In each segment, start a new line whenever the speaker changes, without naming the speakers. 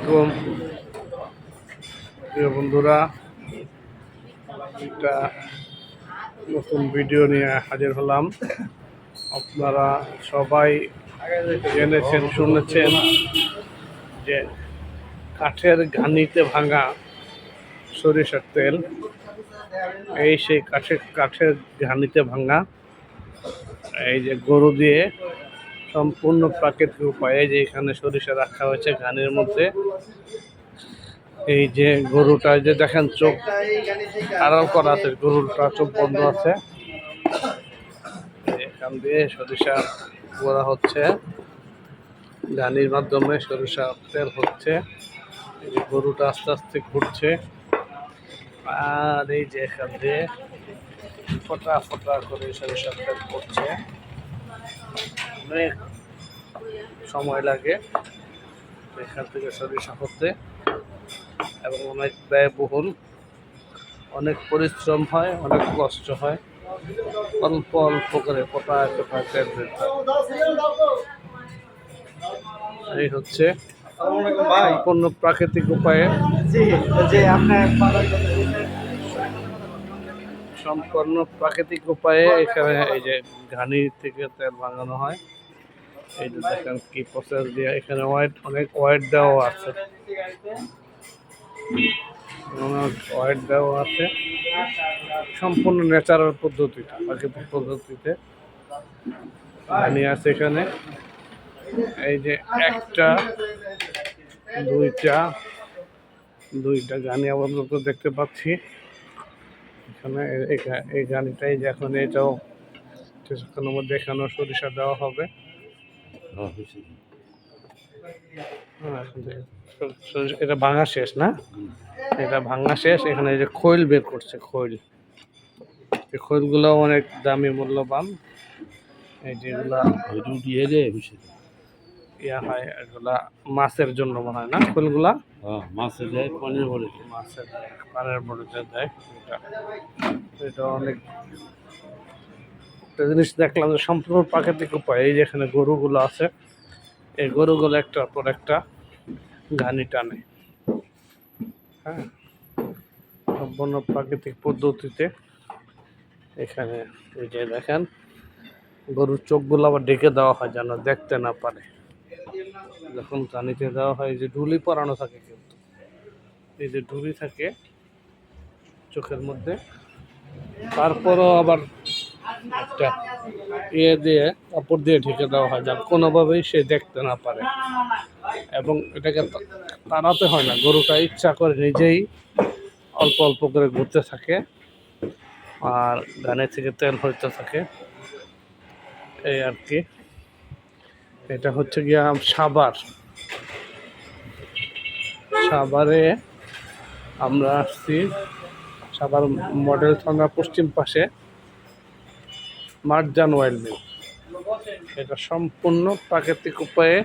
আলাইকুম প্রিয় বন্ধুরা, একটা নতুন ভিডিও নিয়ে হাজির হলাম। আপনারা সবাই জেনেছেন শুনেছেন যে কাঠের ঘানিতে ভাঙা সরিষার তেল, এই সেই কাঠের ঘানিতে ভাঙা, এই যে গরু দিয়ে সম্পূর্ণ প্রাকৃতিক উপায়ে যে এখানে সরিষা রাখা হয়েছে ঘানির মধ্যে। এই যে গরুটা যে দেখেন চোখ আড়াল করা আছে, গরুটা চোখ বন্ধ আছে। এখান দিয়ে সরিষা করা হচ্ছে, ঘানির মাধ্যমে সরিষা তেল হচ্ছে। এই যে গরুটা আস্তে আস্তে ঘুরছে, আর এই যে এখান দিয়ে ফোটা ফোটা করে সরিষা তেল করছে। অনেক সময় লাগে এখান থেকে সরিষা করতে এবং অনেক ব্যয়বহুল, অনেক পরিশ্রম হয়, অনেক কষ্ট হয়। অল্প অল্প করে ফোটা ফোটা তেল দিতে হয়। এই হচ্ছে সম্পূর্ণ প্রাকৃতিক উপায়ে, সম্পূর্ণ প্রাকৃতিক উপায়ে এখানে এই যে ঘানি থেকে তেল ভাঙানো হয়। এই যে দেখেন কি প্রসেস দিয়ে, এখানে অনেক ওয়েট দেওয়া আছে, ওয়েট দেওয়া আছে। সম্পূর্ণ ন্যাচারাল পদ্ধতিতে, প্রাকৃতিক পদ্ধতিতে ঘানি আছে এখানে। এই যে একটা দুইটা ঘানি আপাতত দেখতে পাচ্ছি এখানে। এই ঘানিটাই যে এখন এটাও কিছুক্ষণের মধ্যে এখানে সরিষা দেওয়া হবে। এটা ভাঙা শেষ না, এটা ভাঙা শেষ। এখানে যে খৈল বের করছে, খৈল, এই খৈলগুলো অনেক দামি, মূল্যবান। এই যেগুলা ইয়া হয়, এগুলা মাছের জন্য মনে হয় না, খৈলগুলা
মাছের দেয়, পানির ভরে
মাছের পানের বড় দেয়। এটা অনেক একটা জিনিস দেখলাম যে সম্পূর্ণ প্রাকৃতিক উপায়। এই যেখানে গরুগুলো আছে, এই গরুগুলো একটার পর একটা ঘানি টানে। হ্যাঁ, সম্পূর্ণ প্রাকৃতিক পদ্ধতিতে এখানে। এই যে দেখেন গরুর চোখগুলো আবার ঢেকে দেওয়া হয় যেন দেখতে না পারে। যখন ঘানিতে দেওয়া হয়, এই যে ঢুলি পরানো থাকে, কিন্তু এই যে ঢুলি থাকে চোখের মধ্যে, তারপরও আবার একটা দিয়ে কাপড় দিয়ে ঢেকে দেওয়া হয় যেন কোনোভাবেই সে দেখতে না পারে। এবং এটাকে তাড়াতে হয় না, গরুটা ইচ্ছা করে নিজেই অল্প অল্প করে ঘুরতে থাকে আর ঘানি থেকে তেল হইতে থাকে, এই আর কি। এটা হচ্ছে গিয়া সাভারে আমরা আসছি। সাভার মডেল থানা পশ্চিম পাশে মার্জান অয়েল মিল। এটা সম্পূর্ণ প্রাকৃতিক উপায়ে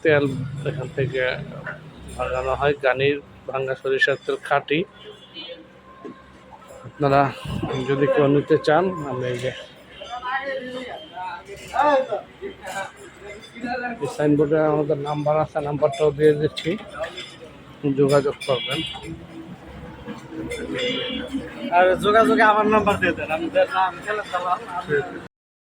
তেল এখান থেকে ভাঙানো হয়, ঘানির ভাঙা সরিষার তেল, খাঁটি। আপনারা যদি কেউ নিতে চান, আমি এই যে সাইনবোর্ডে আমাদের নাম্বার আছে, নাম্বারটাও দিয়ে দিচ্ছি, যোগাযোগ করবেন।
আর যোগাযোগে আমার নাম্বার দিয়ে দেন, আমি